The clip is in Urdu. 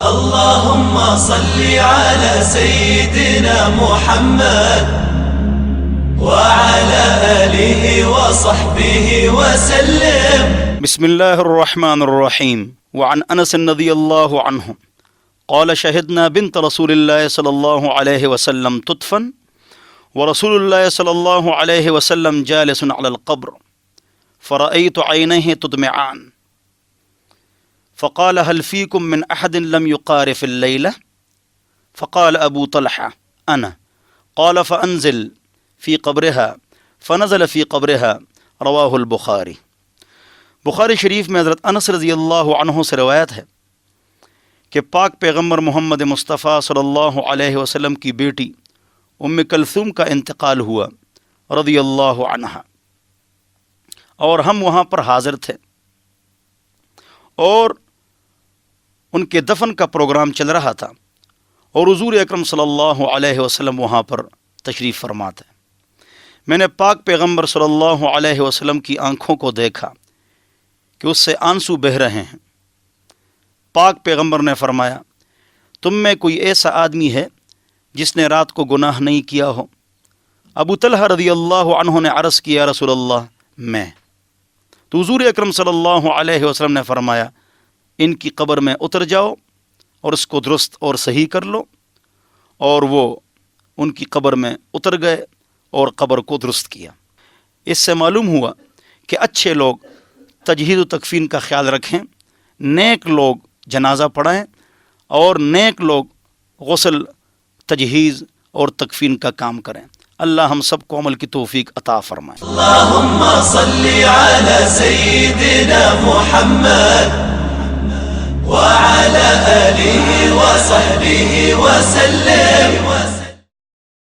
اللهم صل على سيدنا محمد وعلى آله وصحبه وسلم. بسم الله الرحمن الرحيم. وعن أنس رضي الله عنه قال شهدنا بنت رسول الله صلى الله عليه وسلم تدفن ورسول الله صلى الله عليه وسلم جالس على القبر فرأيت عينيه تدمعان فقال هل فيكم من أحد لم يقارف الليلة؟ فقال أبو طلحة أنا. قال فأنزل في قبرها فنزل في قبرها. رواہ البخاری. بخاری شریف میں حضرت انس رضی اللہ عنہ سے روایت ہے کہ پاک پیغمبر محمد مصطفیٰ صلی اللہ علیہ وسلم کی بیٹی ام کلثوم کا انتقال ہوا رضی اللہ عنہ، اور ہم وہاں پر حاضر تھے اور ان کے دفن کا پروگرام چل رہا تھا اور حضور اکرم صلی اللہ علیہ وسلم وہاں پر تشریف فرما تھے. میں نے پاک پیغمبر صلی اللہ علیہ وسلم کی آنکھوں کو دیکھا کہ اس سے آنسو بہہ رہے ہیں. پاک پیغمبر نے فرمایا تم میں کوئی ایسا آدمی ہے جس نے رات کو گناہ نہیں کیا ہو؟ ابو طلحہ رضی اللہ عنہ نے عرض کیا رسول اللہ میں. تو حضور اکرم صلی اللہ علیہ وسلم نے فرمایا ان کی قبر میں اتر جاؤ اور اس کو درست اور صحیح کر لو. اور وہ ان کی قبر میں اتر گئے اور قبر کو درست کیا. اس سے معلوم ہوا کہ اچھے لوگ تجہیز و تکفین کا خیال رکھیں، نیک لوگ جنازہ پڑھائیں اور نیک لوگ غسل، تجہیز اور تکفین کا کام کریں. اللہ ہم سب کو عمل کی توفیق عطا فرمائے. اللهم صل على سيدنا محمد وعلى آله وصحبه وسلم.